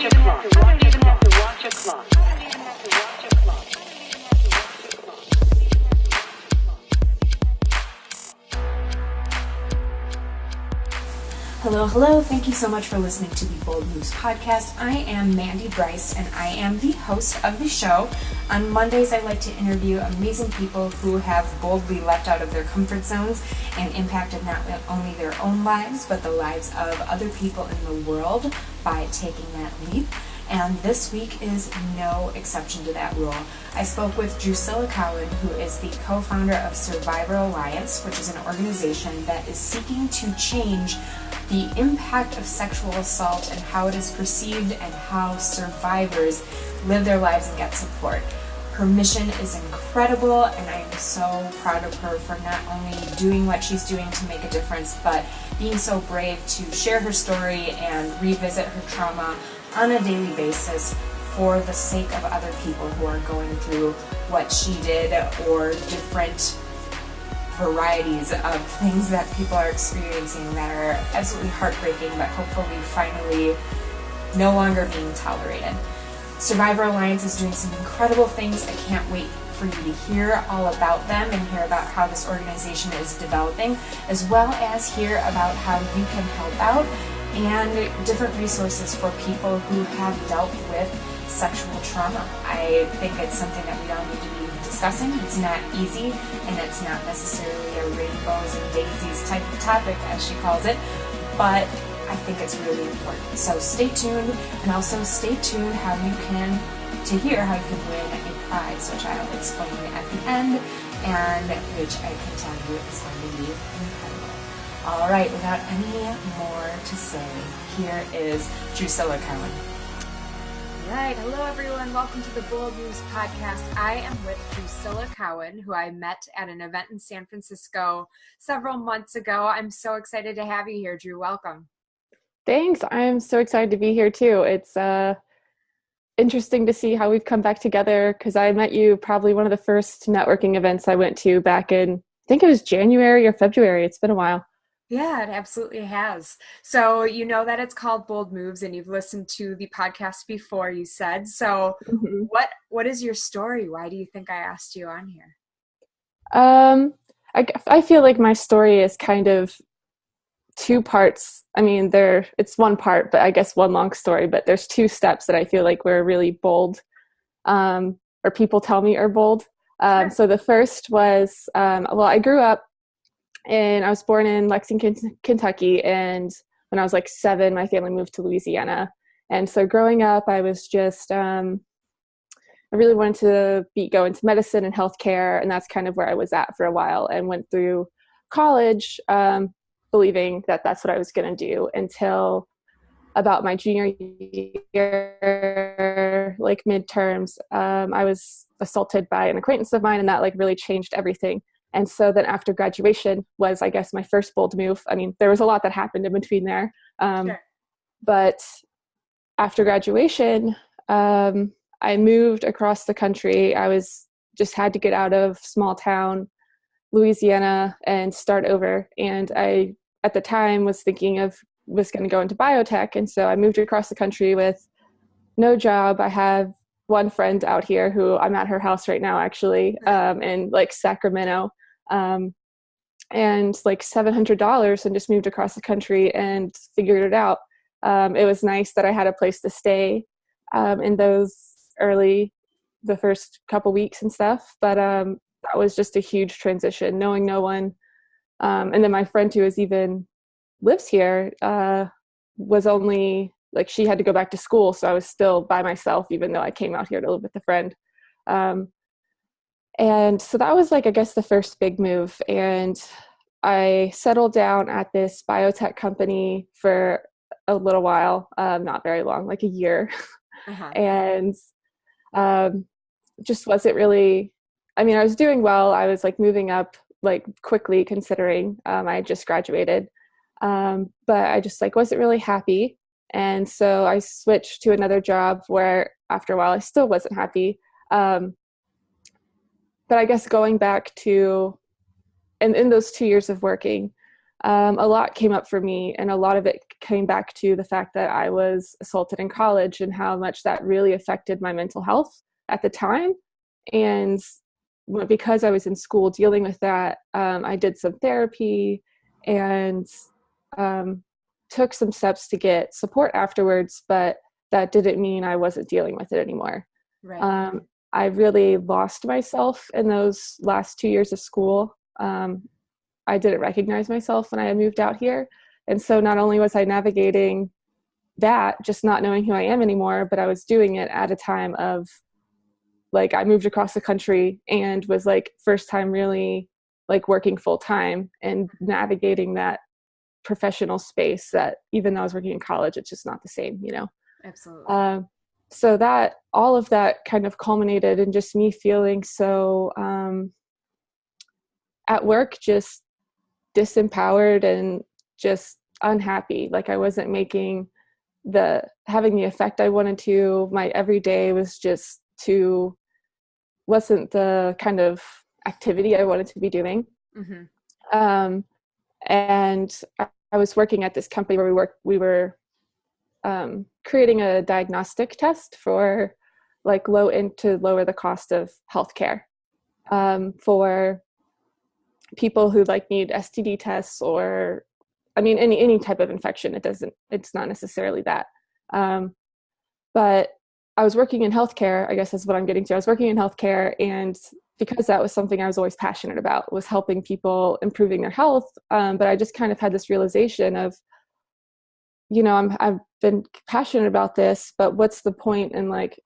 watch a clock. I don't even have to watch a clock. Hello. Thank you so much for listening to the Bold Moves podcast. I am Mandy Bryce, and I am the host of the show. On Mondays, I like to interview amazing people who have boldly leapt out of their comfort zones and impacted not only their own lives, but the lives of other people in the world by taking that leap. And this week is no exception to that rule. I spoke with Drusilla Cowan, who is the co-founder of Survivor Alliance, which is an organization that is seeking to change the impact of sexual assault and how it is perceived and how survivors live their lives and get support. Her mission is incredible, and I am so proud of her for not only doing what she's doing to make a difference, but being so brave to share her story and revisit her trauma on a daily basis for the sake of other people who are going through what she did, or different varieties of things that people are experiencing that are absolutely heartbreaking, but hopefully finally no longer being tolerated. Survivor Alliance is doing some incredible things. I can't wait for you to hear all about them and hear about how this organization is developing, as well as hear about how you can help out and different resources for people who have dealt with sexual trauma. I think it's something that we all need to be discussing. It's not easy, and it's not necessarily a rainbows and daisies type of topic, as she calls it, but I think it's really important. So stay tuned, and also stay tuned to hear how you can win a prize, which I'll explain at the end, and which I can tell you is going to be incredible. All right, without any more to say, here is Drusilla Cowan. All right, hello everyone. Welcome to the Bold Moves podcast. I am with Drusilla Cowan, who I met at an event in San Francisco several months ago. I'm so excited to have you here, Drew. Welcome. Thanks. I'm so excited to be here too. It's interesting to see how we've come back together, because I met you probably one of the first networking events I went to back in, I think it was January or February. It's been a while. Yeah, it absolutely has. So you know that it's called Bold Moves, and you've listened to the podcast before, you said. So what is your story? Why do you think I asked you on here? I feel like my story is kind of two parts. I mean, it's one part, but I guess one long story, but there's two steps that I feel like were really bold, or people tell me are bold. Sure. So the first was, I grew up, and I was born in Lexington, Kentucky, and when I was like 7, my family moved to Louisiana. And so growing up, I was just, I really wanted to go into medicine and healthcare, and that's kind of where I was at for a while, and went through college believing that that's what I was going to do, until about my junior year, like midterms, I was assaulted by an acquaintance of mine, and that like really changed everything. And so then after graduation was, I guess, my first bold move. I mean, there was a lot that happened in between there. Sure. But after graduation, I moved across the country. I just had to get out of small town Louisiana and start over. And I, at the time, was thinking was going to go into biotech. And so I moved across the country with no job. I have one friend out here who I'm at her house right now, actually, in like Sacramento, and like $700, and just moved across the country and figured it out. It was nice that I had a place to stay in the first couple weeks and stuff, but that was just a huge transition, knowing no one. And then my friend, who lives here, was only like, she had to go back to school, so I was still by myself, even though I came out here to live with a friend. And so that was like, I guess, the first big move. And I settled down at this biotech company for a little while, not very long, like a year. And just wasn't really, I mean, I was doing well. I was like moving up like quickly, considering I had just graduated. But I just like wasn't really happy. And so I switched to another job where after a while I still wasn't happy. But I guess going back to, and in those 2 years of working, a lot came up for me, and a lot of it came back to the fact that I was assaulted in college and how much that really affected my mental health at the time. And because I was in school dealing with that, I did some therapy and took some steps to get support afterwards, but that didn't mean I wasn't dealing with it anymore. Right. I really lost myself in those last 2 years of school. I didn't recognize myself when I moved out here. And so not only was I navigating that, just not knowing who I am anymore, but I was doing it at a time of like, I moved across the country and was like first time really like working full time and navigating that professional space that even though I was working in college, it's just not the same, you know? Absolutely. So that all of that kind of culminated in just me feeling so at work, just disempowered and just unhappy. Like I wasn't having the effect I wanted to. My everyday wasn't the kind of activity I wanted to be doing. Mm-hmm. And I was working at this company where we were creating a diagnostic test for like to lower the cost of healthcare for people who like need STD tests or, I mean, any type of infection. It's not necessarily that. But I was working in healthcare, I guess is what I'm getting to. I was working in healthcare, and because that was something I was always passionate about, was helping people improving their health. But I just kind of had this realization of, you know, I've been passionate about this, but what's the point in like,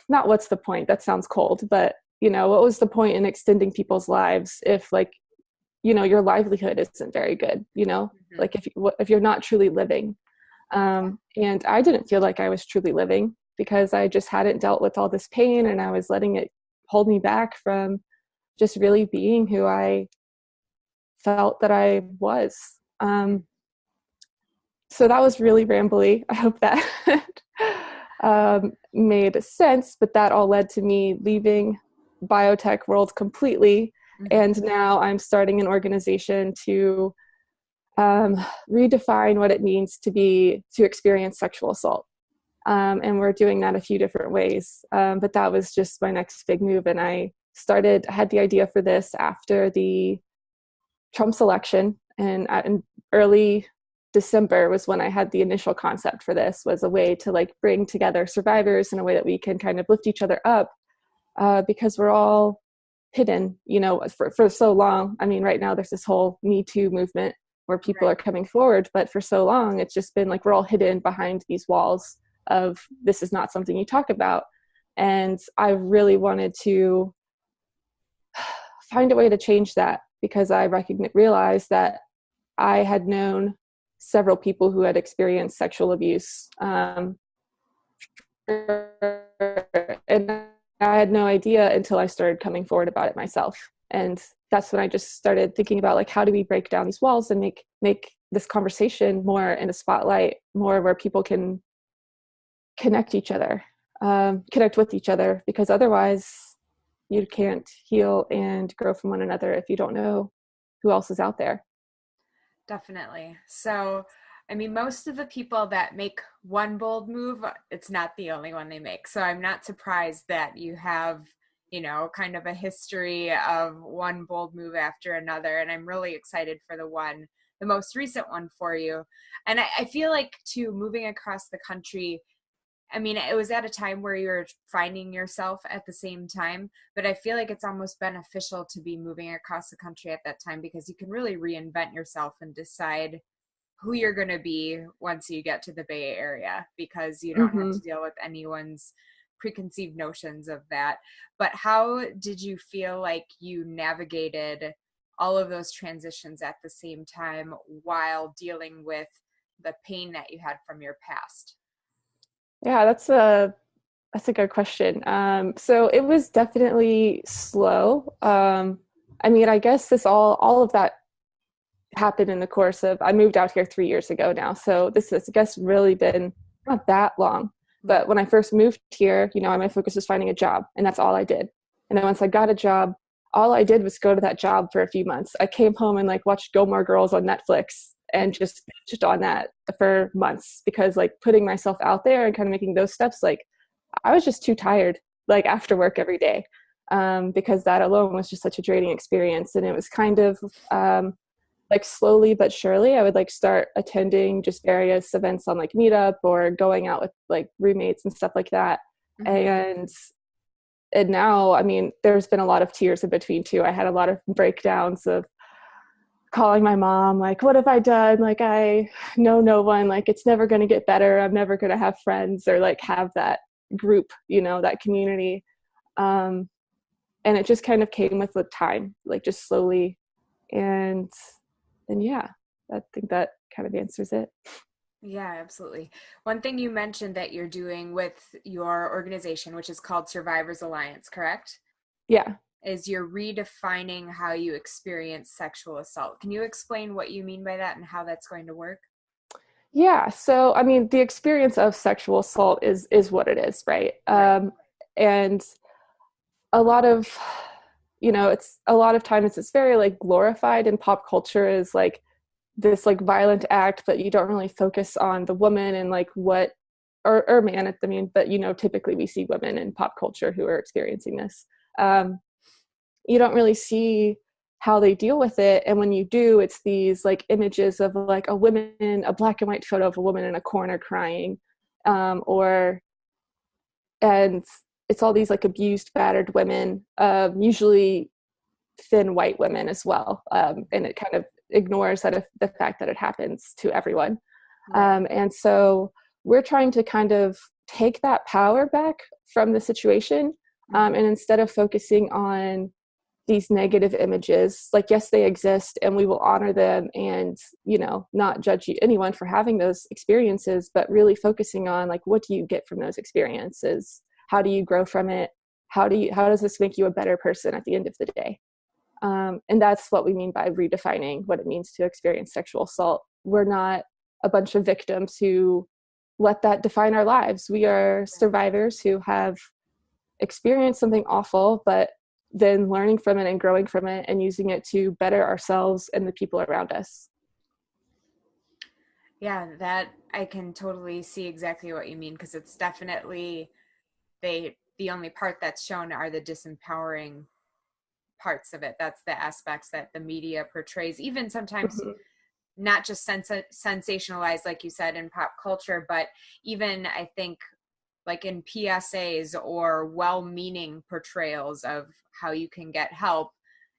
not what's the point, that sounds cold, but you know, what was the point in extending people's lives if like, you know, your livelihood isn't very good, you know, Mm-hmm. like if you're not truly living. And I didn't feel like I was truly living because I just hadn't dealt with all this pain, and I was letting it hold me back from just really being who I felt that I was. So that was really rambly. I hope that made sense, but that all led to me leaving biotech world completely. Mm-hmm. And now I'm starting an organization to redefine what it means to experience sexual assault. And we're doing that a few different ways. But that was just my next big move. And I had the idea for this after the Trump's election, and in early December was when I had the initial concept for this, was a way to like bring together survivors in a way that we can kind of lift each other up, because we're all hidden, you know, for so long. I mean, right now there's this whole Me Too movement where people are coming forward, but for so long it's just been like we're all hidden behind these walls of this is not something you talk about. And I really wanted to find a way to change that, because I realized that I had known several people who had experienced sexual abuse, and I had no idea until I started coming forward about it myself. And that's when I just started thinking about like, how do we break down these walls and make this conversation more in the spotlight, more where people can connect with each other, because otherwise you can't heal and grow from one another if you don't know who else is out there. Definitely. So, I mean, most of the people that make one bold move, it's not the only one they make. So I'm not surprised that you have, you know, kind of a history of one bold move after another. And I'm really excited for the most recent one for you. And I feel like too, moving across the country, I mean, it was at a time where you're finding yourself at the same time, but I feel like it's almost beneficial to be moving across the country at that time, because you can really reinvent yourself and decide who you're going to be once you get to the Bay Area, because you don't have to deal with anyone's preconceived notions of that. But how did you feel like you navigated all of those transitions at the same time while dealing with the pain that you had from your past? Yeah, that's a good question. So it was definitely slow. I mean, I guess all of that happened in the course of, I moved out here 3 years ago now. So this has, I guess, really been not that long. But when I first moved here, you know, my focus was finding a job, and that's all I did. And then once I got a job, all I did was go to that job for a few months. I came home and like watched Gilmore Girls on Netflix and just binged on that for months, because like putting myself out there and kind of making those steps, like I was just too tired, like after work every day, because that alone was just such a draining experience. And it was kind of like slowly but surely, I would like start attending just various events on like Meetup or going out with like roommates and stuff like that. And now, I mean, there's been a lot of tears in between too. I had a lot of breakdowns of calling my mom, like, what have I done? Like, I know no one, like, it's never going to get better. I'm never going to have friends or like have that group, you know, that community. And it just kind of came with the time, like just slowly. And yeah, I think that kind of answers it. Yeah, absolutely. One thing you mentioned that you're doing with your organization, which is called Survivors Alliance, correct? Yeah. Is you're redefining how you experience sexual assault. Can you explain what you mean by that and how that's going to work? Yeah. So, I mean, the experience of sexual assault is what it is, right? Right. And a lot of, you know, it's a lot of times it's very like glorified in pop culture as like this like violent act, but you don't really focus on the woman and like what, or man, I mean, but you know, typically we see women in pop culture who are experiencing this. You don't really see how they deal with it. And when you do, it's these like images of like a black and white photo of a woman in a corner crying, and it's all these like abused, battered women, usually thin white women as well. And it kind of ignores that the fact that it happens to everyone. Right. And so we're trying to kind of take that power back from the situation. And instead of focusing on these negative images, like, yes, they exist and we will honor them and, you know, not judge anyone for having those experiences, but really focusing on like, what do you get from those experiences? How do you grow from it? How does this make you a better person at the end of the day? And that's what we mean by redefining what it means to experience sexual assault. We're not a bunch of victims who let that define our lives. We are survivors who have experienced something awful, but then learning from it and growing from it and using it to better ourselves and the people around us. Yeah, that I can totally see exactly what you mean, because it's definitely the only part that's shown are the disempowering parts of it. That's the aspects that the media portrays, even sometimes not just sensationalized, like you said, in pop culture, but even I think like in PSAs or well-meaning portrayals of how you can get help.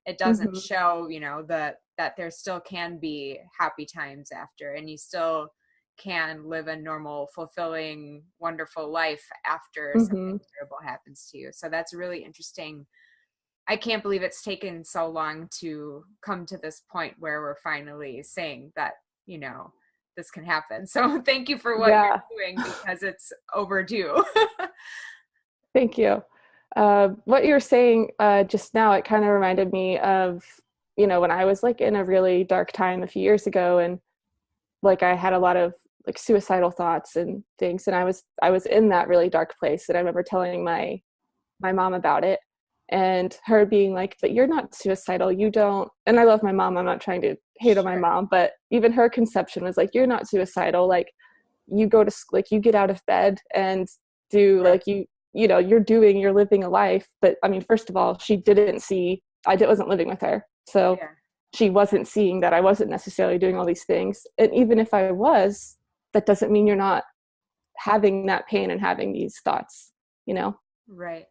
It doesn't show, you know, that there still can be happy times after, and you still can live a normal, fulfilling, wonderful life after something terrible happens to you. So that's really interesting. I can't believe it's taken so long to come to this point where we're finally saying that, you know, this can happen. So thank you for what you're doing, because it's overdue. Thank you. What you were saying just now, it kind of reminded me of, you know, when I was like in a really dark time a few years ago, and like I had a lot of like suicidal thoughts and things, and I was in that really dark place. And I remember telling my mom about it, and her being like, but you're not suicidal, you don't. And I love my mom, I'm not trying to hate on my mom, but even her conception was like, you're not suicidal, like you go to like you get out of bed and do like you know, you're living a life. But I mean, first of all, she didn't see, wasn't living with her, so she wasn't seeing that I wasn't necessarily doing all these things. And even if I was, that doesn't mean you're not having that pain and having these thoughts, you know? Right.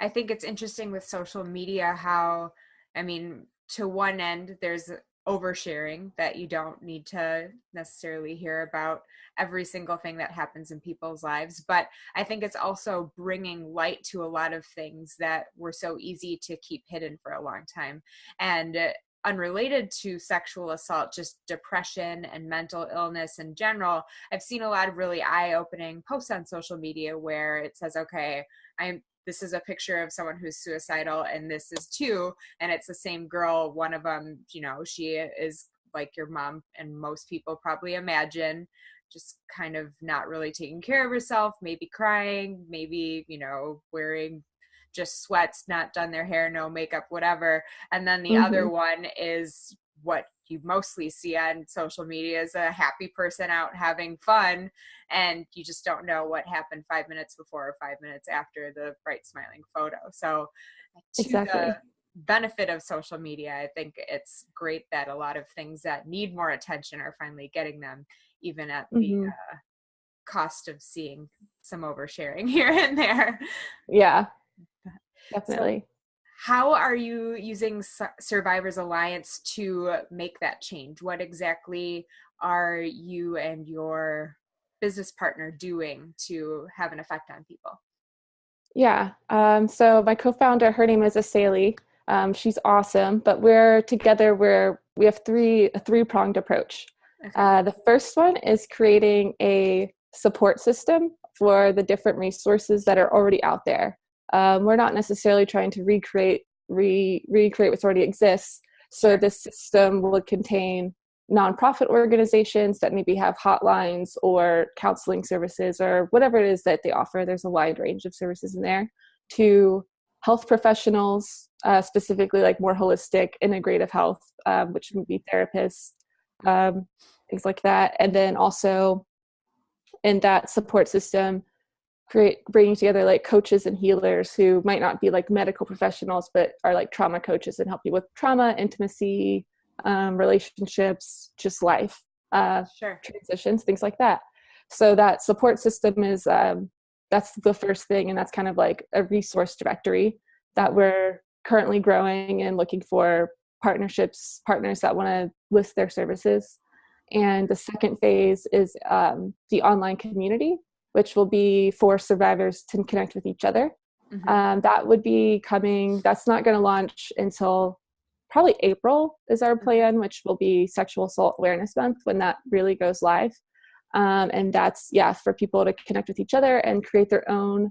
I think it's interesting with social media how, I mean, to one end, there's oversharing that you don't need to necessarily hear about every single thing that happens in people's lives. But I think it's also bringing light to a lot of things that were so easy to keep hidden for a long time. And unrelated to sexual assault, just depression and mental illness in general, I've seen a lot of really eye-opening posts on social media where it says, okay, this is a picture of someone who's suicidal, and this is too, and it's the same girl. One of them, you know, she is like your mom and most people probably imagine, just kind of not really taking care of herself, maybe crying, maybe, you know, wearing just sweats, not done their hair, no makeup, whatever. And then the other one is what you mostly see on social media is a happy person out having fun, and you just don't know what happened 5 minutes before or 5 minutes after the bright smiling photo. So to Exactly. the benefit of social media, I think it's great that a lot of things that need more attention are finally getting them, even at the cost of seeing some oversharing here and there. Yeah, So definitely. how are you using Survivors Alliance to make that change? What exactly are you and your business partner doing to have an effect on people? Yeah. So my co-founder, her name is Asali. She's awesome, but we're together. We have a three-pronged approach. Okay. The first one is creating a support system for the different resources that are already out there. We're not necessarily trying to recreate what already exists. So this system will contain nonprofit organizations that maybe have hotlines or counseling services or whatever it is that they offer. There's a wide range of services in there, to health professionals, specifically like more holistic, integrative health, which would be therapists, things like that. And then also in that support system, bringing together like coaches and healers who might not be like medical professionals, but are like trauma coaches and help you with trauma, intimacy, relationships, just life, transitions, things like that. So that support system is, that's the first thing. And that's kind of like a resource directory that we're currently growing and looking for partners that want to list their services. And the second phase is the online community, which will be for survivors to connect with each other. That would be coming, that's not going to launch until probably April is our plan, which will be Sexual Assault Awareness Month when that really goes live. And that's, for people to connect with each other and create their own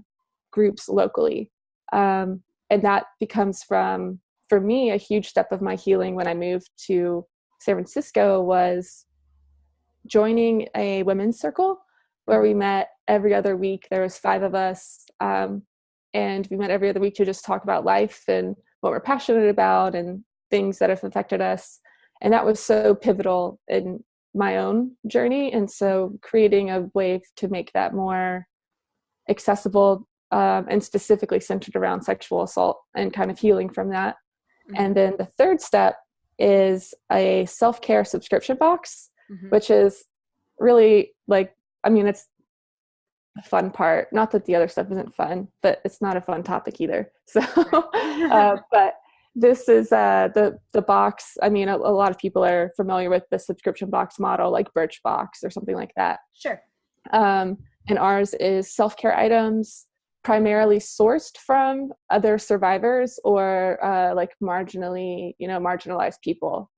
groups locally. And that becomes for me, a huge step of my healing when I moved to San Francisco was joining a women's circle where we met every other week. There was 5 of us, and we met every other week to just talk about life and what we're passionate about and things that have affected us. And that was so pivotal in my own journey. And so creating a way to make that more accessible, and specifically centered around sexual assault and kind of healing from that. And then the third step is a self-care subscription box, which is really like, it's the fun part. Not that the other stuff isn't fun, but it's not a fun topic either. So, but this is the box. A lot of people are familiar with the subscription box model, like Birchbox or something like that. Sure. And ours is self-care items primarily sourced from other survivors or like marginalized people.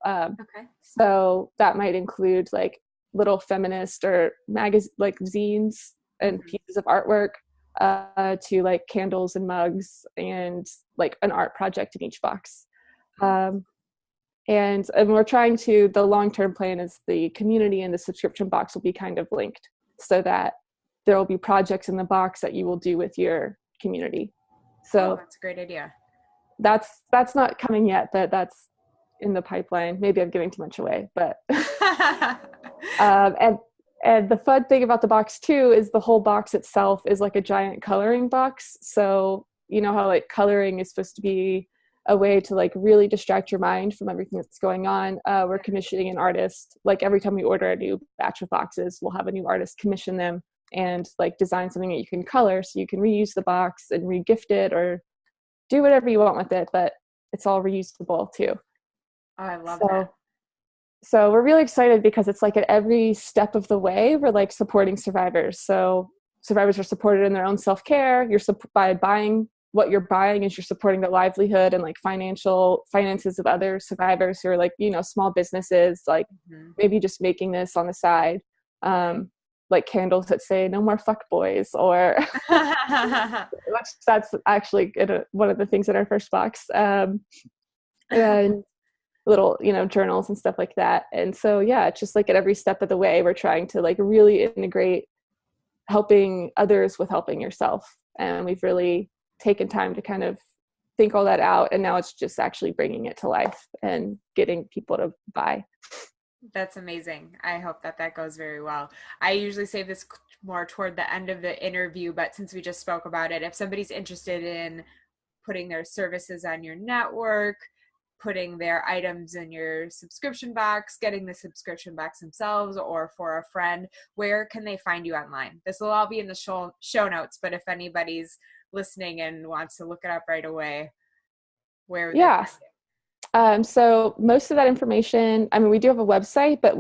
So that might include like little feminist or like zines and pieces of artwork, to like candles and mugs and like an art project in each box. And we're trying to, the long-term plan is the community and the subscription box will be kind of linked so that there will be projects in the box that you will do with your community. So that's a great idea. That's not coming yet, but that's in the pipeline. Maybe I'm giving too much away, but and the fun thing about the box too is the whole box itself is like a giant coloring box. So you know how like coloring is supposed to be a way to like really distract your mind from everything that's going on. We're commissioning an artist. Like every time we order a new batch of boxes, we'll have a new artist commission them and like design something that you can color so you can reuse the box and re-gift it or do whatever you want with it, but it's all reusable too. Oh, I love that. So we're really excited because it's like at every step of the way, we're like supporting survivors. So survivors are supported in their own self-care. By buying what you're buying is you're supporting the livelihood and like finances of other survivors who are like, small businesses, like maybe just making this on the side. Like candles that say no more fuck boys or that's actually one of the things in our first box. And little, journals and stuff like that. And so, it's just like at every step of the way, we're trying to like really integrate helping others with helping yourself. And we've really taken time to kind of think all that out, and now it's just actually bringing it to life and getting people to buy. That's amazing. I hope that that goes very well. I usually save this more toward the end of the interview, but since we just spoke about it, if somebody's interested in putting their services on your network, putting their items in your subscription box, getting the subscription box themselves or for a friend, where can they find you online? This will all be in the show notes, but if anybody's listening and wants to look it up right away, where would they find it? So most of that information, I mean, we do have a website, but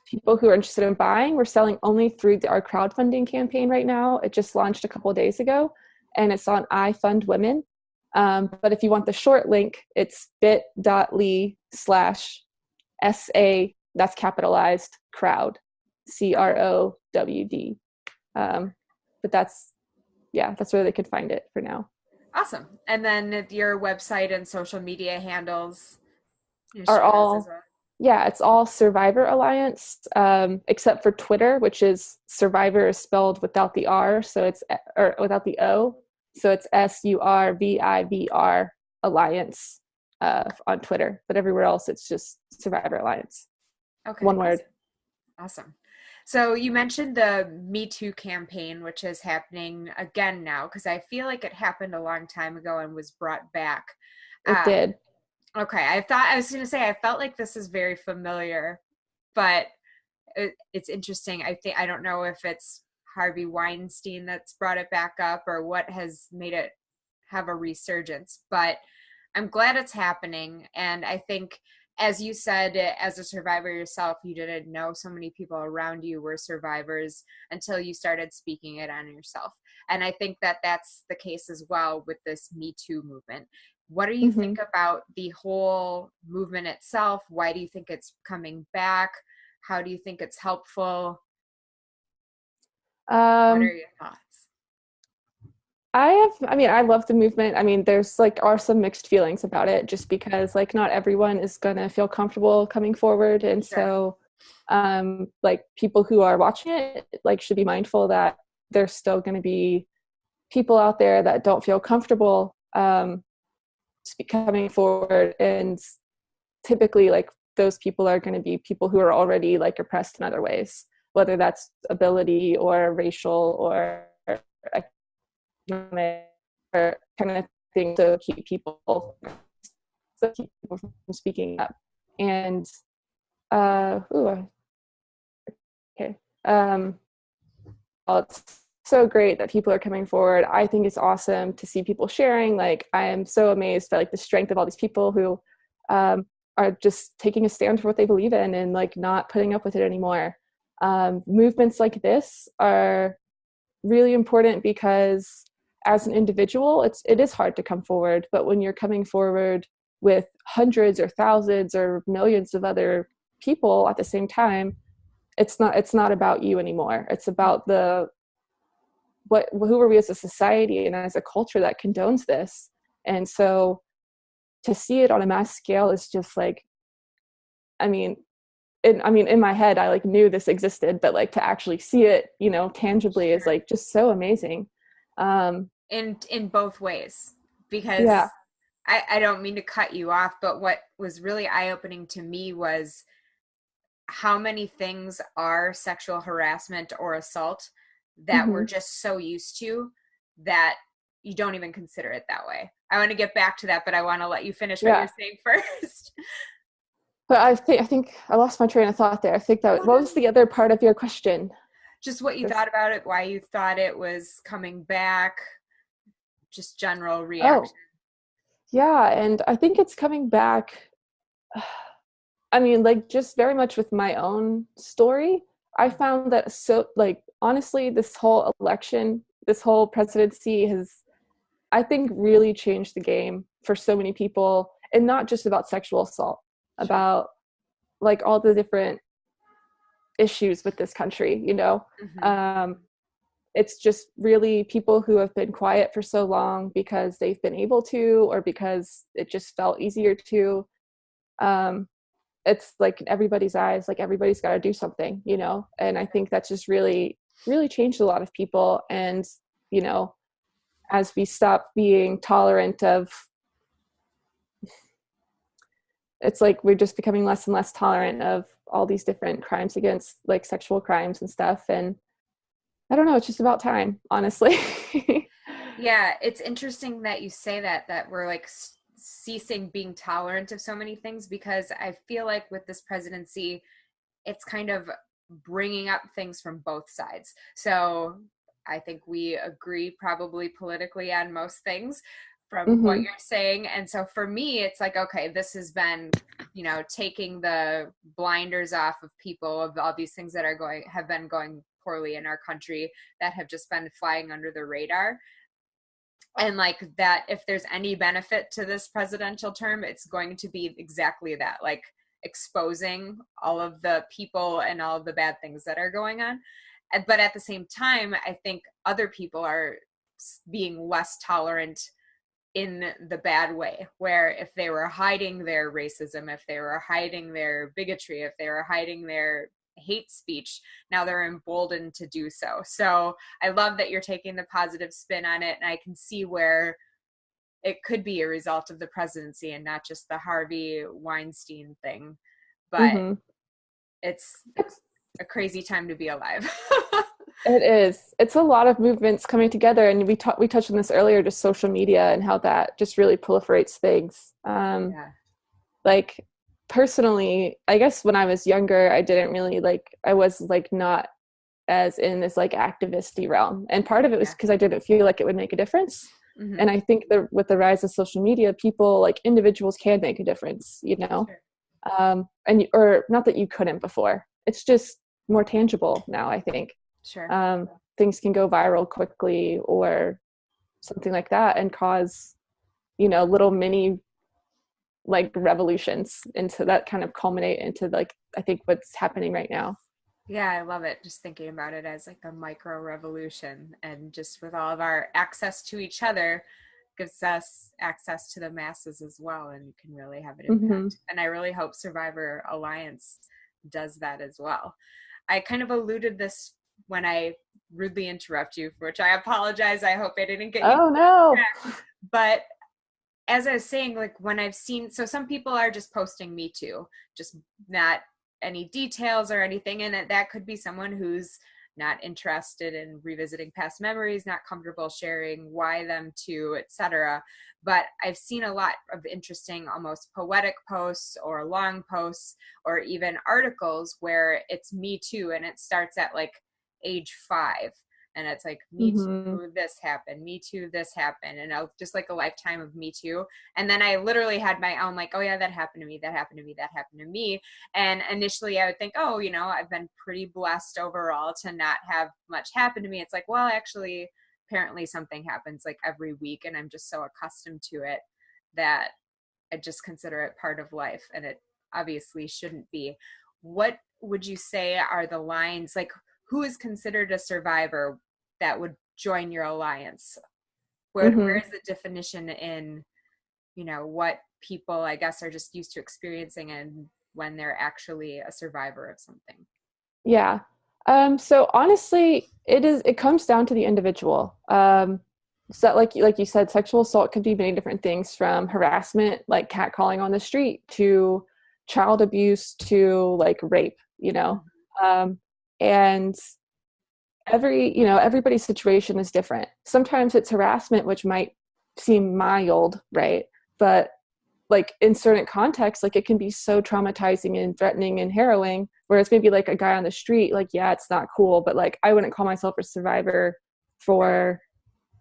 people who are interested in buying, we're selling only through our crowdfunding campaign right now. It just launched a couple of days ago, and it's on I Fund Women. But if you want the short link, it's bit.ly/SA, that's capitalized, crowd, CROWD. But that's where they could find it for now. Awesome. And then your website and social media handles are all, it's all Survivor Alliance, except for Twitter, which is Survivor is spelled without the R, or without the O. So it's SURVIVR Alliance on Twitter, but everywhere else it's just Survivor Alliance. Okay. One word. Awesome. So you mentioned the Me Too campaign, which is happening again now, because I feel like it happened a long time ago and was brought back. It did. Okay. I was going to say, I felt like this is very familiar, but it's interesting. I don't know if it's Harvey Weinstein that's brought it back up or what has made it have a resurgence, but I'm glad it's happening. And I think, as you said, as a survivor yourself, you didn't know so many people around you were survivors until you started speaking it on yourself. And I think that that's the case as well with this Me Too movement. What do you think about the whole movement itself? Why do you think it's coming back? How do you think it's helpful? What are your thoughts? I love the movement. I mean, there's are some mixed feelings about it, just because not everyone is going to feel comfortable coming forward. And Sure. So, people who are watching it, should be mindful that there's still going to be people out there that don't feel comfortable, coming forward. And typically, those people are going to be people who are already oppressed in other ways, whether that's ability or racial or economic or kind of thing, to keep people from speaking up. And it's so great that people are coming forward. I think it's awesome to see people sharing. I am so amazed by the strength of all these people who are just taking a stand for what they believe in and not putting up with it anymore. Movements like this are really important because as an individual, it is hard to come forward, but when you're coming forward with hundreds or thousands or millions of other people at the same time, it's not about you anymore. It's about who are we as a society and as a culture that condones this. And so to see it on a mass scale is just in my head, I knew this existed, but to actually see it, tangibly is just so amazing. In both ways, because I don't mean to cut you off, but what was really eye-opening to me was how many things are sexual harassment or assault that we're just so used to that you don't even consider it that way. I want to get back to that, but I want to let you finish what you're saying first. But I think I lost my train of thought there. I think what was the other part of your question? Just what you thought about it, why you thought it was coming back, just general reaction. Yeah, and I think it's coming back. Just very much with my own story, I found that honestly, this whole election, this whole presidency has, I think, really changed the game for so many people, and not just about sexual assault, about all the different issues with this country, it's just really people who have been quiet for so long because they've been able to, or because it just felt easier to. It's in everybody's eyes, everybody's got to do something, and I think that's just really, really changed a lot of people. And, as we stop being tolerant of, it's like we're just becoming less and less tolerant of all these different crimes against, like, sexual crimes and stuff. And I don't know, it's just about time, honestly. Yeah, it's interesting that you say that we're like ceasing being tolerant of so many things, because I feel like with this presidency, it's kind of bringing up things from both sides. So I think we agree probably politically on most things from what you're saying. And so for me, it's like, okay, this has been, taking the blinders off of people, of all these things that have been going poorly in our country, that have just been flying under the radar. And like that, if there's any benefit to this presidential term, it's going to be exactly that, like exposing all of the people and all of the bad things that are going on. But at the same time, I think other people are being less tolerant in the bad way, where if they were hiding their racism, if they were hiding their bigotry, if they were hiding their hate speech, now they're emboldened to do so. So I love that you're taking the positive spin on it, and I can see where it could be a result of the presidency and not just the Harvey Weinstein thing. But it's a crazy time to be alive. It is. It's a lot of movements coming together, and we touched on this earlier, just social media and how that just really proliferates things. Like, personally, I guess when I was younger, I didn't really I was not as in this activist-y realm, and part of it was because I didn't feel like it would make a difference. And I think that with the rise of social media, people, individuals, can make a difference, Sure. And or not that you couldn't before. It's just more tangible now, I think. Sure. Things can go viral quickly or something like that and cause, little mini revolutions into that, kind of culminate into I think what's happening right now. Yeah, I love it. Just thinking about it as a micro revolution, and just with all of our access to each other gives us access to the masses as well, and you can really have an impact. And I really hope Survivor Alliance does that as well. I kind of alluded this when I rudely interrupt you, for which I apologize. I hope I didn't get you. Oh, no. But as I was saying, when I've seen, so some people are just posting Me Too, just not any details or anything. And that could be someone who's not interested in revisiting past memories, not comfortable sharing why them too, etc. But I've seen a lot of interesting, almost poetic posts or long posts or even articles where it's Me Too, and it starts at age 5, and it's Me Too, this happened, Me Too, this happened, and just a lifetime of Me Too. And then I literally had my own oh yeah, that happened to me, that happened to me, that happened to me. And initially I would think, oh, I've been pretty blessed overall to not have much happen to me. It's well, actually, apparently something happens every week, and I'm just so accustomed to it that I just consider it part of life, and it obviously shouldn't be. What would you say are the lines, who is considered a survivor that would join your alliance? Where is the definition in, what people, I guess, are just used to experiencing, and when they're actually a survivor of something? Yeah. So honestly, it comes down to the individual. So like you said, sexual assault could be many different things, from harassment, like catcalling on the street, to child abuse, to rape, and everybody's situation is different. Sometimes it's harassment, which might seem mild, right? But in certain contexts, it can be so traumatizing and threatening and harrowing, whereas maybe a guy on the street, yeah, it's not cool, but I wouldn't call myself a survivor for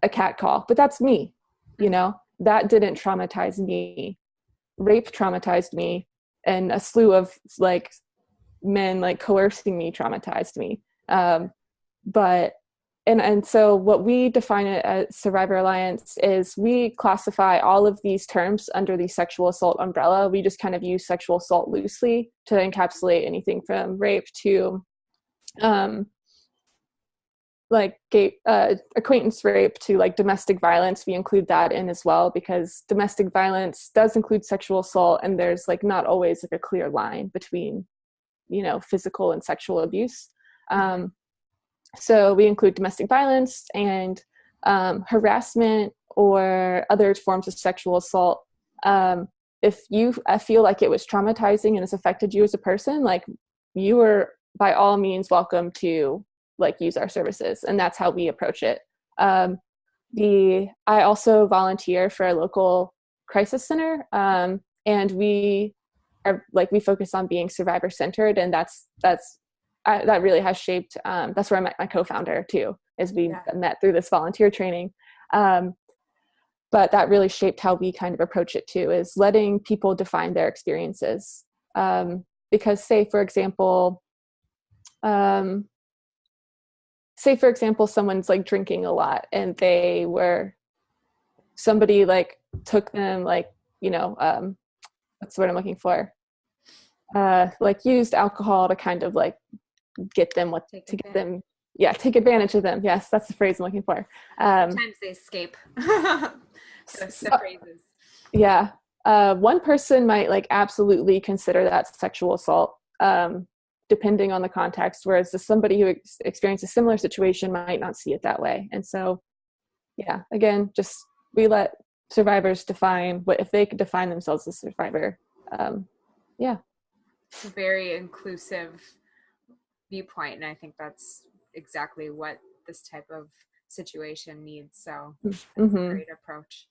a catcall, but that's me, that didn't traumatize me. Rape traumatized me, and a slew of men coercing me traumatized me. But so what we define it as Survivor Alliance is we classify all of these terms under the sexual assault umbrella. We just kind of use sexual assault loosely to encapsulate anything from rape to acquaintance rape to domestic violence. We include that in as well, because domestic violence does include sexual assault, and there's not always a clear line between physical and sexual abuse. So we include domestic violence, and harassment or other forms of sexual assault, if you feel like it was traumatizing and it's affected you as a person, like, you are by all means welcome to like use our services. And that's how we approach it. I also volunteer for a local crisis center. And we focus on being survivor centered. And that really has shaped, that's where I met my co-founder too, is we met through this volunteer training. But that really shaped how we kind of approach it too, is letting people define their experiences. Because say for example, someone's like drinking a lot and somebody like took them, like, what's the word I'm looking for? Like used alcohol to kind of like take advantage of them. Yes, that's the phrase I'm looking for. Sometimes they escape. The phrases. Yeah. One person might like absolutely consider that sexual assault, depending on the context, whereas somebody who experienced a similar situation might not see it that way. And so, yeah, again, just we let survivors define if they could define themselves as a survivor. Yeah. It's a very inclusive viewpoint, and I think that's exactly what this type of situation needs. So that's a great approach.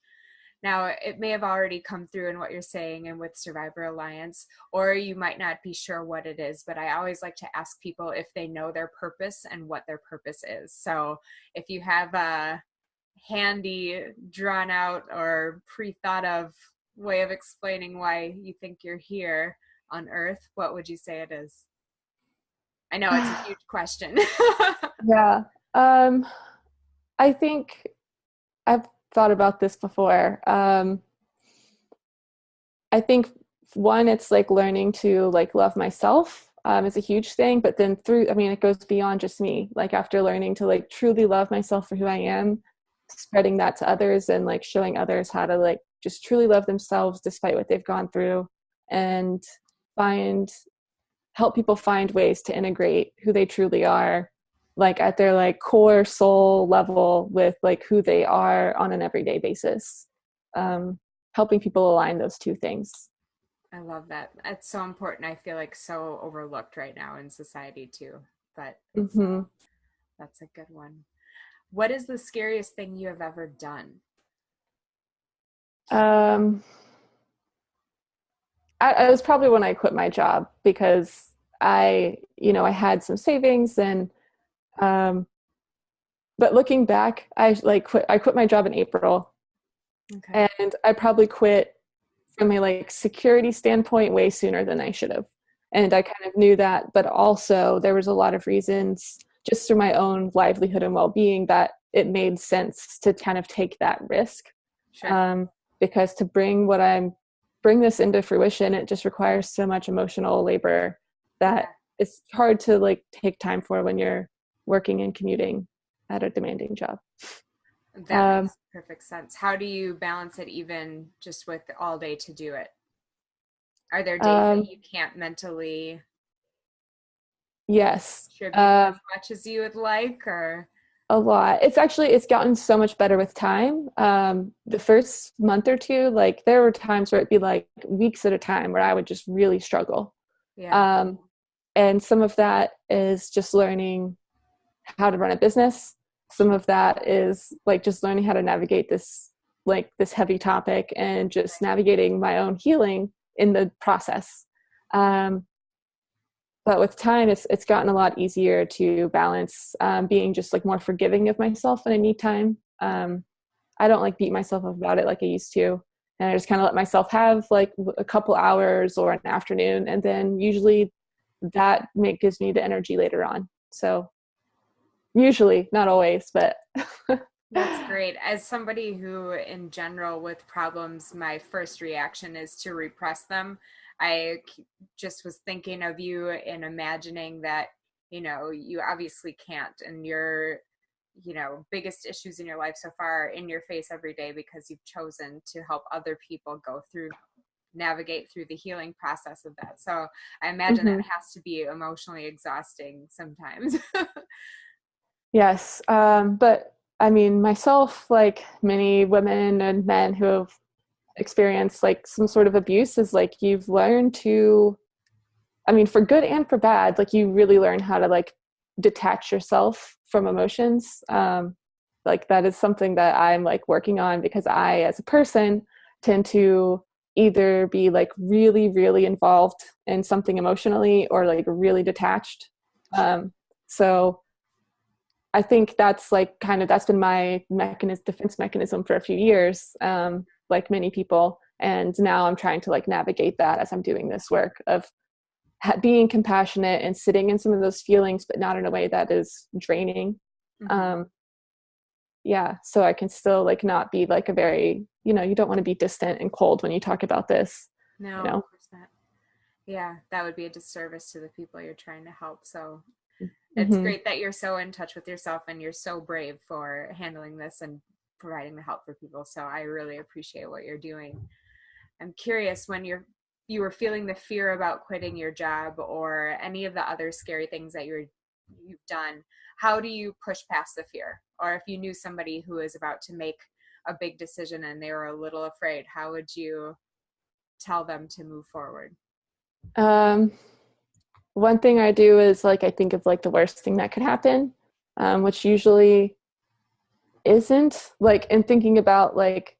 Now, it may have already come through in what you're saying and with Survivor Alliance, or you might not be sure what it is, but I always like to ask people if they know their purpose and what their purpose is. So if you have a handy, drawn out, or pre-thought of way of explaining why you think you're here on Earth, what would you say it is? I know it's a huge question. Yeah. I think I've thought about this before. I think one, it's like learning to like love myself is a huge thing, but then it goes beyond just me. Like after learning to like truly love myself for who I am, spreading that to others and like showing others how to like just truly love themselves despite what they've gone through, and help people find ways to integrate who they truly are, like at their like core soul level with like who they are on an everyday basis. Helping people align those two things. I love that. That's so important. I feel like so overlooked right now in society too, but that's a good one. What is the scariest thing you have ever done? It was probably when I quit my job, because I had some savings and, but looking back, I quit my job in April. Okay. And I probably quit from a like security standpoint way sooner than I should have. And I kind of knew that, but also there was a lot of reasons just through my own livelihood and well-being that it made sense to kind of take that risk. Sure. Because to bring this into fruition, it just requires so much emotional labor that it's hard to like take time for when you're working and commuting at a demanding job. That makes perfect sense. How do you balance it even just with all day to do it? Are there days that you can't mentally contribute as much as you would like, or? A lot. It's gotten so much better with time. The first month or two, like there were times where it'd be like weeks at a time where I would just really struggle. Yeah. And some of that is just learning how to run a business. Some of that is like just learning how to navigate this heavy topic and just navigating my own healing in the process. But with time, it's gotten a lot easier to balance being just like more forgiving of myself when I need time. I don't like beat myself up about it like I used to. And I just kind of let myself have like a couple hours or an afternoon. And then usually that gives me the energy later on. So usually, not always, but. That's great. As somebody who in general with problems, my first reaction is to repress them. I just was thinking of you and imagining that, you obviously can't, and your, biggest issues in your life so far are in your face every day because you've chosen to help other people navigate through the healing process of that. So I imagine that has to be emotionally exhausting sometimes. Yes. But I mean, myself, like many women and men who have experienced like some sort of abuse, is like you've learned to, I mean, for good and for bad, like you really learn how to like detach yourself from emotions. Like that is something that I'm like working on, because I, as a person, tend to either be like really, really involved in something emotionally or like really detached. So I think that's like kind of, that's been my defense mechanism for a few years, like many people. And now I'm trying to like navigate that as I'm doing this work of being compassionate and sitting in some of those feelings, but not in a way that is draining. Yeah, so I can still like not be like a very, you don't want to be distant and cold when you talk about this. No, you know? of course not. Yeah, that would be a disservice to the people you're trying to help. So it's Mm-hmm. great that you're so in touch with yourself and you're so brave for handling this and providing the help for people. So I really appreciate what you're doing. I'm curious, when you were feeling the fear about quitting your job or any of the other scary things that you've done, how do you push past the fear? Or if you knew somebody who is about to make a big decision and they were a little afraid, how would you tell them to move forward? One thing I do is like I think of like the worst thing that could happen, which usually isn't like, in thinking about like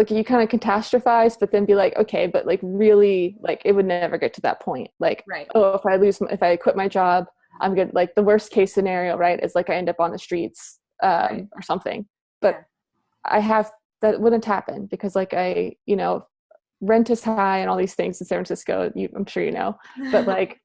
you kind of catastrophize, but then be like, okay, but like really, like it would never get to that point. Like, Right. oh, if I quit my job, I'm good. Like the worst case scenario, right, is like I end up on the streets, Right. or something. But Yeah. that wouldn't happen, because like rent is high and all these things in San Francisco. I'm sure you know, but like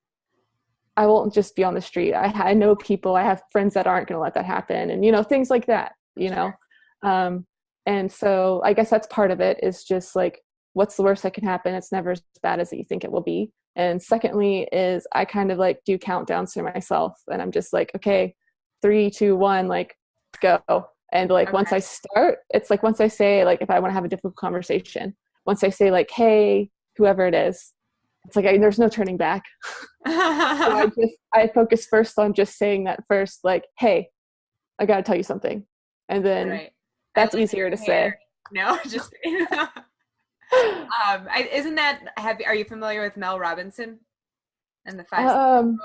I won't just be on the street. I know people. I have friends that aren't going to let that happen, and things like that. Sure. Um, and so I guess that's part of it, is just like, what's the worst that can happen? It's never as bad as you think it will be. And secondly is I kind of like do countdowns to myself, and I'm just like, okay, 3, 2, 1, like go. And like once Okay. I start, it's like once I say, like, if I want to have a difficult conversation, once I say like, hey, whoever it is, it's like there's no turning back. So I focus first on just saying that first, like, hey, I got to tell you something. And then Right. I that's like easier to your hair. say. No, just isn't that are you familiar with Mel Robinson and the 5 second Um,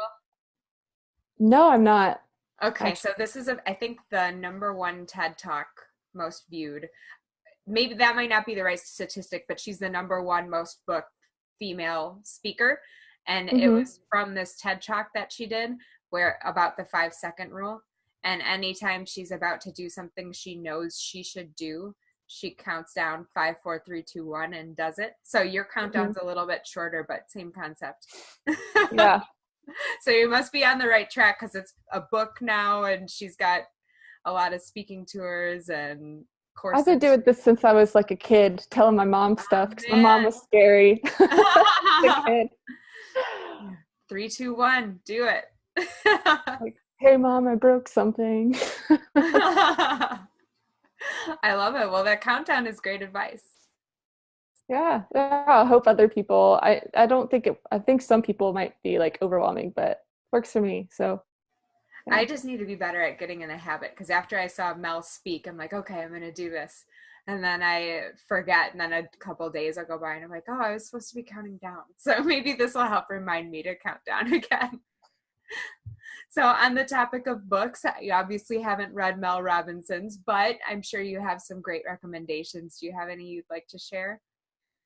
no, I'm not rule? Okay, so actually. this is I think the number one TED Talk most viewed. Maybe that might not be the right statistic, but she's the number one most booked female speaker. And it Mm-hmm. was from this TED Talk that she did where about the 5 second rule. And anytime she's about to do something she knows she should do, she counts down 5, 4, 3, 2, 1 and does it. So your Mm-hmm. countdown's a little bit shorter, but same concept. Yeah. So you must be on the right track because it's a book now and she's got a lot of speaking tours and I've been courses. doing this since I was like a kid, telling my mom stuff because my mom Man. was scary as a kid. 3, 2, 1, do it. Like, hey, mom, I broke something. I love it. Well, that countdown is great advice. Yeah, I hope other people. I don't think it. I think some people might be like overwhelming, but works for me. So yeah. I just need to be better at getting in a habit because after I saw Mel speak, I'm like, okay, I'm going to do this. And then I forget. And then a couple days will go by and I'm like, oh, I was supposed to be counting down. So maybe this will help remind me to count down again. So on the topic of books, you obviously haven't read Mel Robinson's, but I'm sure you have some great recommendations. Do you have any you'd like to share?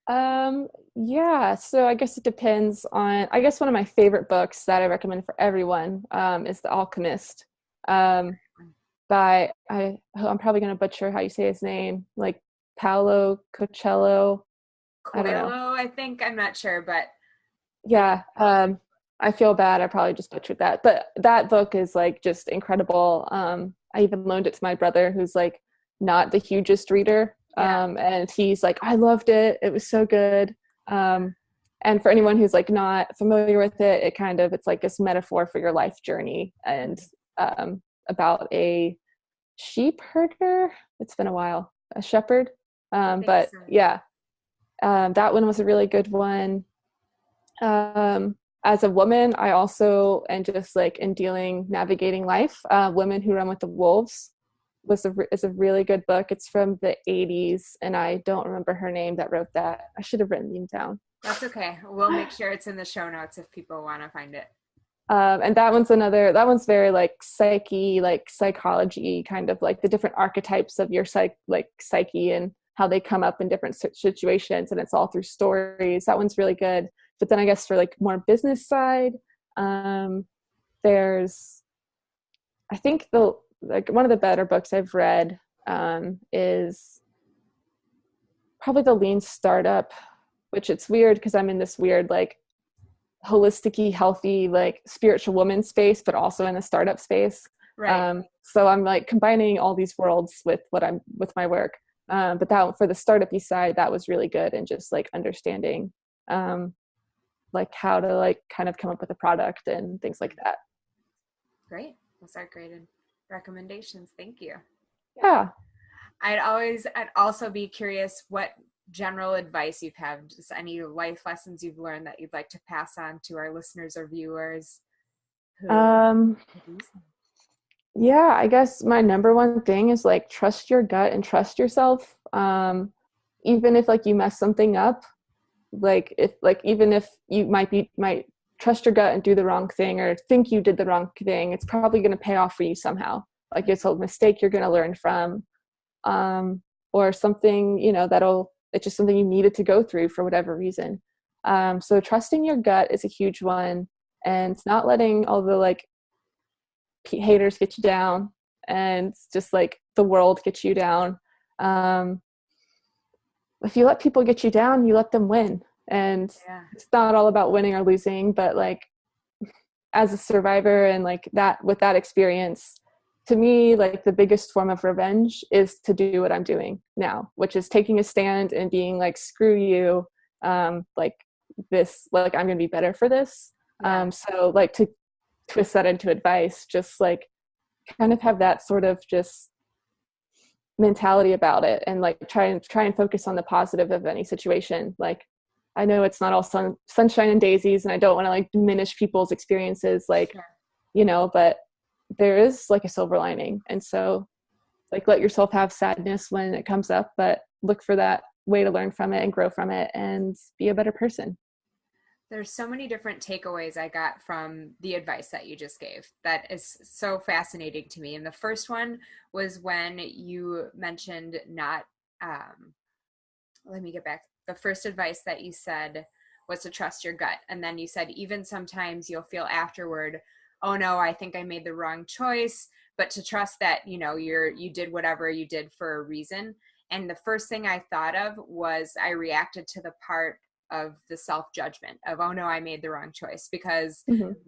Yeah, so I guess it depends on, I guess one of my favorite books that I recommend for everyone, is The Alchemist, by, I'm probably going to butcher how you say his name, like Paolo Coelho. I don't know. Coelho, I think. I'm not sure, but I know. Yeah, I feel bad. I probably just butchered that, but that book is like just incredible. I even loaned it to my brother, who's like not the hugest reader, Yeah. and he's like, I loved it. It was so good. And for anyone who's like not familiar with it, it's like this metaphor for your life journey, and about a sheep herder. It's been a while, a shepherd. I think But so. yeah, that one was a really good one. As a woman, I also, and just like in navigating life, Women Who Run with the Wolves is a really good book. It's from the 80s, and I don't remember her name that wrote that. I should have written them down. That's okay. We'll make sure it's in the show notes if people want to find it. And that one's very like psychology, kind of like the different archetypes of your psyche and how they come up in different situations, and it's all through stories. That one's really good. But then I guess for like more business side, there's, I think one of the better books I've read is probably The Lean Startup, which it's weird because I'm in this weird like holistic-y, healthy, like spiritual woman space, but also in the startup space. Right. So I'm like combining all these worlds with my work. But that for the startup-y side, that was really good, and just like understanding like how to like kind of come up with a product and things like that. Great. Those are great recommendations. Thank you. Yeah. I'd also be curious what general advice you've had, just any life lessons you've learned that you'd like to pass on to our listeners or viewers who yeah, I guess my number one thing is like trust your gut and trust yourself. Even if like you mess something up, even if you might trust your gut and do the wrong thing or think you did the wrong thing, it's probably going to pay off for you somehow. Like it's a mistake you're going to learn from, or something, it's just something you needed to go through for whatever reason. So trusting your gut is a huge one, and not letting all the like haters get you down, and just like the world get you down. If you let people get you down, you let them win. And it's not all about winning or losing, but like as a survivor and like that, with that experience, to me, like the biggest form of revenge is to do what I'm doing now, which is taking a stand and being like, screw you. Like this, like I'm going to be better for this. So like to twist that into advice, just like kind of have that sort of just mentality about it, and like try and focus on the positive of any situation. Like I know it's not all sunshine and daisies, and I don't want to like diminish people's experiences, like, but there is like a silver lining. And so like let yourself have sadness when it comes up, but look for that way to learn from it and grow from it and be a better person. There's so many different takeaways I got from the advice that you just gave that is so fascinating to me. And the first one was when you mentioned let me get back. The first advice that you said was to trust your gut. And then you said, even sometimes you'll feel afterward, oh no, I think I made the wrong choice, but to trust that, you did whatever you did for a reason. And the first thing I thought of was I reacted to the part of the self-judgment of, oh no, I made the wrong choice, because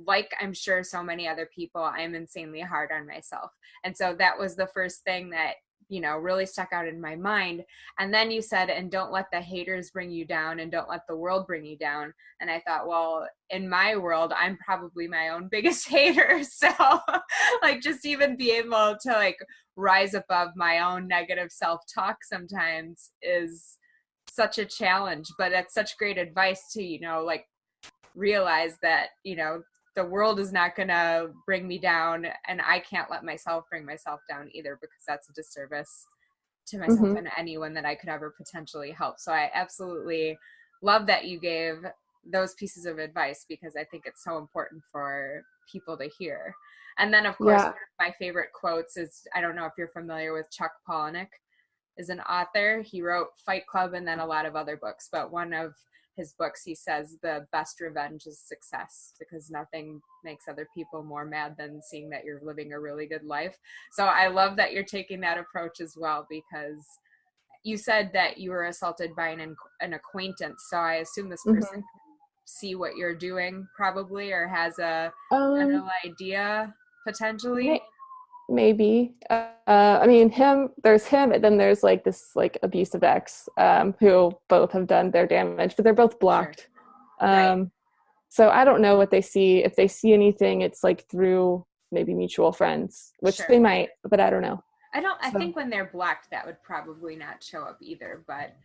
like I'm sure so many other people, I'm insanely hard on myself. And so that was the first thing that, really stuck out in my mind. And then you said, and don't let the haters bring you down, and don't let the world bring you down. And I thought, well, in my world, I'm probably my own biggest hater. So like just even be able to like rise above my own negative self-talk sometimes is such a challenge, but it's such great advice to, like realize that, the world is not going to bring me down, and I can't let myself bring myself down either, because that's a disservice to myself and anyone that I could ever potentially help. So I absolutely love that you gave those pieces of advice, because I think it's so important for people to hear. And then of course, one of my favorite quotes is, I don't know if you're familiar with Chuck Palahniuk, is an author. He wrote Fight Club and then a lot of other books, but one of his books, he says the best revenge is success, because nothing makes other people more mad than seeing that you're living a really good life. So I love that you're taking that approach as well, because you said that you were assaulted by an acquaintance. So I assume this person can see what you're doing probably, or has a general idea potentially. Maybe. I mean, there's him, and then there's like this like abusive ex, who both have done their damage, but they're both blocked. Right. So I don't know what they see. If they see anything, it's like through maybe mutual friends, which they might, but I don't know. I think when they're blocked, that would probably not show up either, but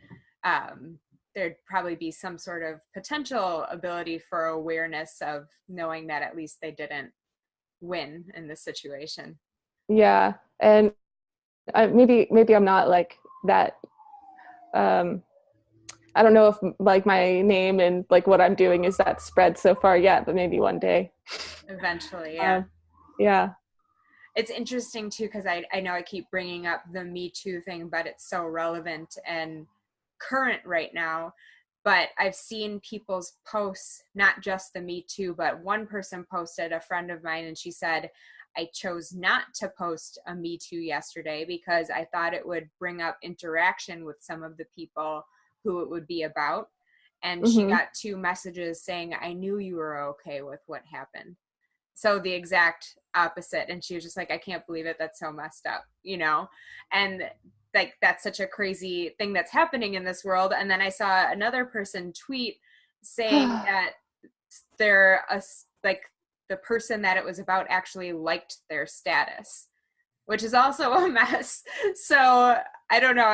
there'd probably be some sort of potential ability for awareness of knowing that at least they didn't win in this situation. Yeah. And maybe I'm not like that. I don't know if like my name and like what I'm doing is that spread so far yet, but maybe one day. Eventually, yeah. Yeah. It's interesting too, because I know I keep bringing up the Me Too thing, but it's so relevant and current right now. But I've seen people's posts, not just the Me Too, but one person posted, a friend of mine, and she said, I chose not to post a Me Too yesterday because I thought it would bring up interaction with some of the people who it would be about. And she Mm-hmm. got 2 messages saying, I knew you were okay with what happened. So the exact opposite. And she was just like, I can't believe it. That's so messed up, And like, that's such a crazy thing that's happening in this world. And then I saw another person tweet saying that like the person that it was about actually liked their status, which is also a mess. So I don't know.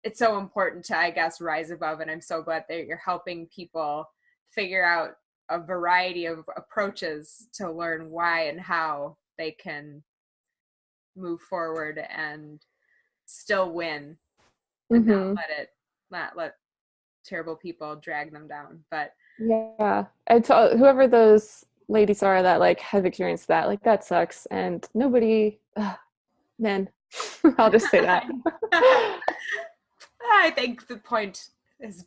It's so important to, I guess, rise above. And I'm so glad that you're helping people figure out a variety of approaches to learn why and how they can move forward and still win and Mm-hmm. not let terrible people drag them down. But Yeah. And so whoever those ladies are that like have experienced that, like that sucks. And nobody, men, I'll just say that. I think the point is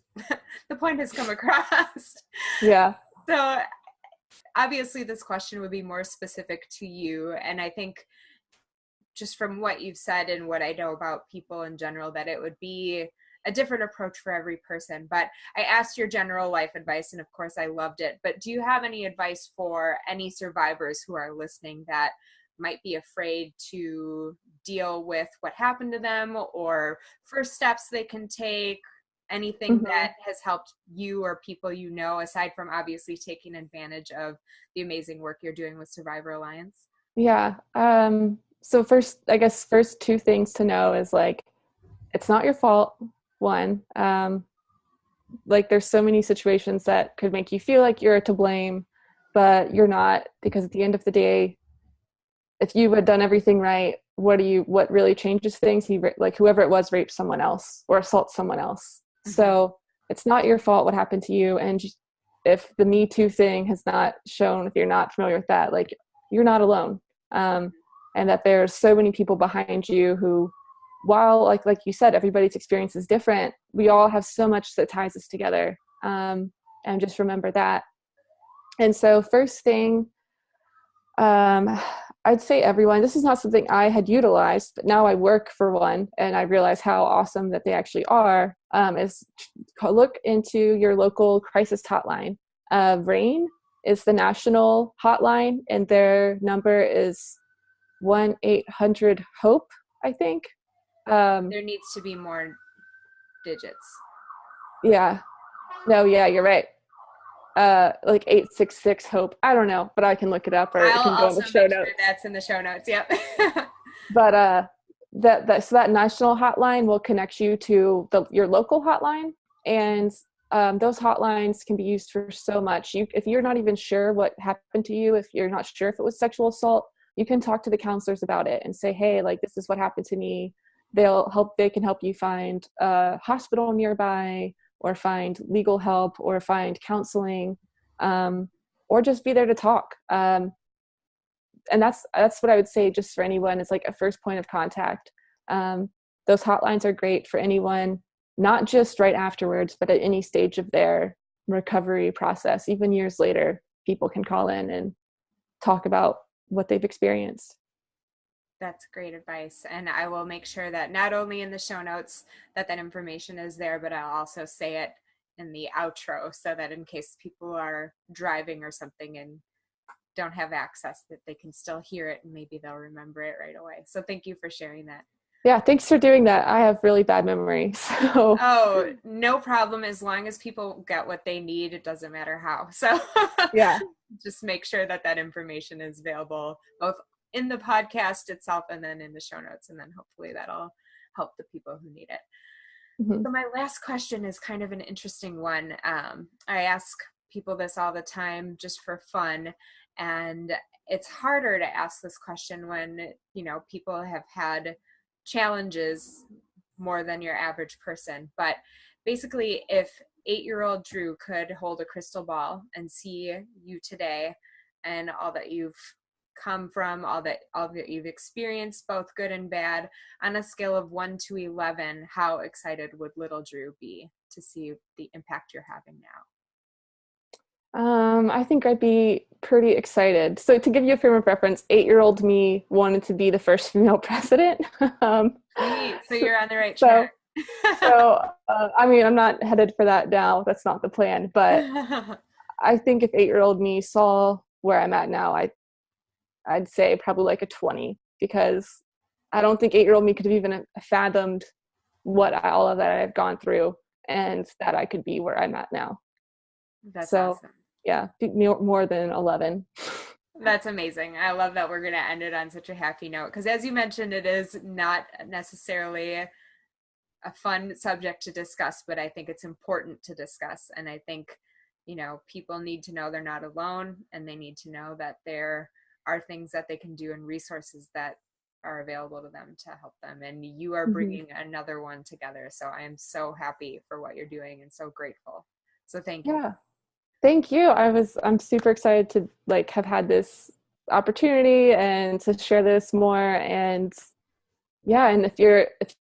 the point has come across. Yeah. So obviously this question would be more specific to you, and I think just from what you've said and what I know about people in general, that it would be a different approach for every person. But I asked your general life advice, and of course I loved it. But do you have any advice for any survivors who are listening that might be afraid to deal with what happened to them, or first steps they can take, anything Mm-hmm. that has helped you or people aside from obviously taking advantage of the amazing work you're doing with Survivor Alliance? Yeah. So first, I guess first 2 things to know is like, it's not your fault. One, like there's so many situations that could make you feel like you're to blame, but you're not, because at the end of the day, if you had done everything right, what really changes things? Like whoever it was raped someone else or assaults someone else. Mm-hmm. So it's not your fault what happened to you. And if the Me Too thing has not shown, if you're not familiar with that, like you're not alone. And that there's so many people behind you who, while like you said, everybody's experience is different, we all have so much that ties us together. And just remember that. And so first thing, I'd say everyone, this is not something I had utilized, but now I work for one and I realize how awesome that they actually are, is look into your local crisis hotline. RAIN is the national hotline, and their number is 1-800-HOPE, I think. There needs to be more digits. Yeah. No, yeah, you're right. Like 866-HOPE. I don't know, but I can look it up, or it I'll can go in also the show make notes. sure that's in the show notes. Yep. But so that national hotline will connect you to your local hotline, and those hotlines can be used for so much. If you're not even sure what happened to you, if you're not sure if it was sexual assault, you can talk to the counselors about it and say, hey, like this is what happened to me. They can help you find a hospital nearby, or find legal help, or find counseling, or just be there to talk. And that's what I would say, just for anyone, is like a first point of contact. Those hotlines are great for anyone, not just right afterwards, but at any stage of their recovery process. Even years later, people can call in and talk about what they've experienced. That's great advice. And I will make sure that not only in the show notes that information is there, but I'll also say it in the outro, so that in case people are driving or something and don't have access, that they can still hear it and maybe they'll remember it right away. So thank you for sharing that. Yeah, thanks for doing that. I have really bad memory. So Oh, no problem. As long as people get what they need, it doesn't matter how. So yeah. just make sure that information is available both in the podcast itself and then in the show notes. And then hopefully that'll help the people who need it. Mm-hmm. So my last question is kind of an interesting one. I ask people this all the time just for fun. And it's harder to ask this question when, you know, people have had challenges more than your average person. But basically, if 8-year-old Dru could hold a crystal ball and see you today and all that you've come from, all that you've experienced, both good and bad, on a scale of 1 to 11, how excited would little Dru be to see the impact you're having now? I think I'd be pretty excited. So to give you a frame of reference, 8-year-old me wanted to be the first female president. Sweet. So you're on the right track. I mean, I'm not headed for that now. That's not the plan. But I think if 8-year-old me saw where I'm at now, I'd say probably like a 20, because I don't think 8-year-old me could have even fathomed all of that I've gone through, and that I could be where I'm at now. That's awesome. Yeah, more than 11. That's amazing. I love that we're going to end it on such a happy note, because as you mentioned, it is not necessarily a fun subject to discuss, but I think it's important to discuss. And I think, you know, people need to know they're not alone, and they need to know that there are things that they can do and resources that are available to them to help them. And you are bringing another one together. So I am so happy for what you're doing and so grateful. So thank you. Yeah. Thank you. I'm super excited to like have had this opportunity and to share this more. And yeah, and if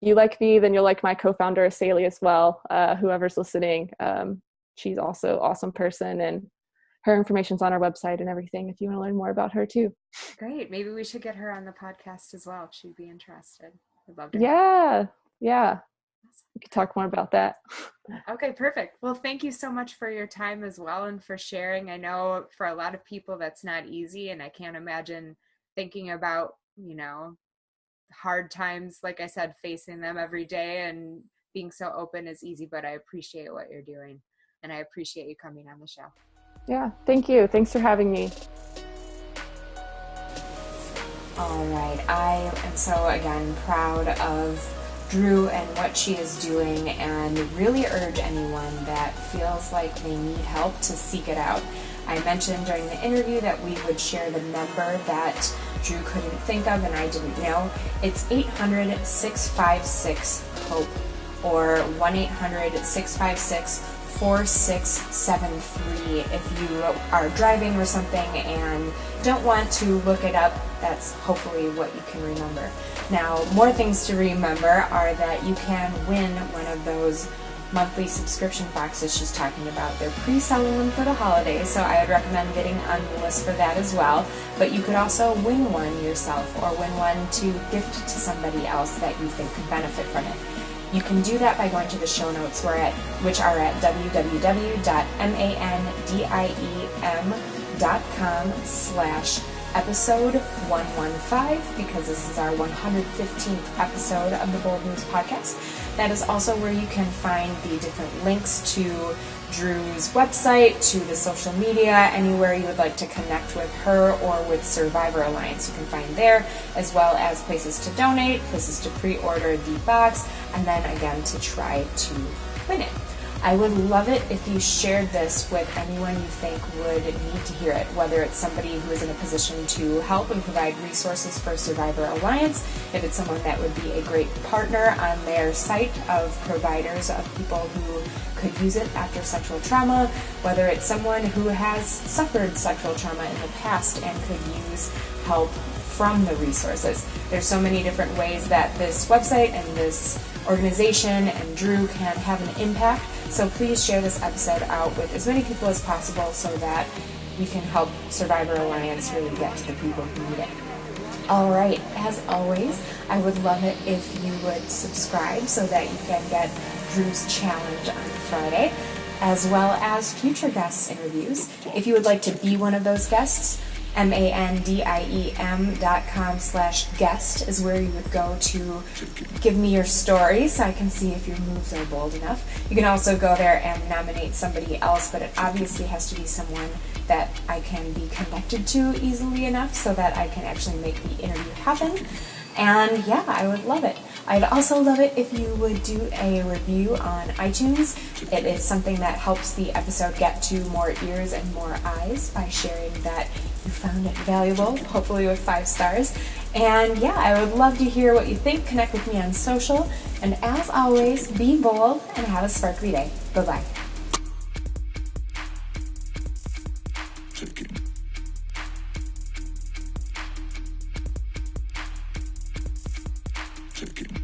you like me, then you'll like my co-founder Saley as well. Whoever's listening, she's also an awesome person, and her information's on our website and everything if you want to learn more about her too. Great. Maybe we should get her on the podcast as well if she'd be interested. I'd love to. Yeah. We could talk more about that. Okay, perfect. Well, thank you so much for your time as well, and for sharing. I know for a lot of people that's not easy, and I can't imagine thinking about, you know, hard times, like I said, facing them every day and being so open is easy, but I appreciate what you're doing, and I appreciate you coming on the show. Yeah, thank you. Thanks for having me. All right. I am so, again, proud of Dru and what she is doing, and really urge anyone that feels like they need help to seek it out. I mentioned during the interview that we would share the number that Dru couldn't think of and I didn't know. It's 800-656-HOPE or 1-800-656-4673 if you are driving or something and don't want to look it up. That's hopefully what you can remember. Now, more things to remember are that you can win one of those monthly subscription boxes she's talking about. They're pre-selling them for the holidays, so I would recommend getting on the list for that as well. But you could also win one yourself, or win one to gift to somebody else that you think could benefit from it. You can do that by going to the show notes, which are at www.mandiem.com/episode 115, because this is our 115th episode of the Bold News Podcast. That is also where you can find the different links to Dru's website, to the social media, anywhere you would like to connect with her or with Survivor Alliance. You can find there, as well as places to donate, places to pre-order the box, and then again to try to win it. I would love it if you shared this with anyone you think would need to hear it, whether it's somebody who is in a position to help and provide resources for Survivor Alliance, if it's someone that would be a great partner on their site of providers of people who could use it after sexual trauma, whether it's someone who has suffered sexual trauma in the past and could use help from the resources. There's so many different ways that this website and this organization and Dru can have an impact. So please share this episode out with as many people as possible so that we can help Survivor Alliance really get to the people who need it. All right, as always, I would love it if you would subscribe so that you can get Dru's challenge on Friday, as well as future guest interviews. If you would like to be one of those guests, mandiem.com/guest is where you would go to give me your story so I can see if your moves are bold enough. You can also go there and nominate somebody else, but it obviously has to be someone that I can be connected to easily enough so that I can actually make the interview happen. And yeah, I would love it. I'd also love it if you would do a review on iTunes. It is something that helps the episode get to more ears and more eyes by sharing that you found it valuable, hopefully with 5 stars. And yeah, I would love to hear what you think. Connect with me on social. And as always, be bold and have a sparkly day. Bye-bye. Check it.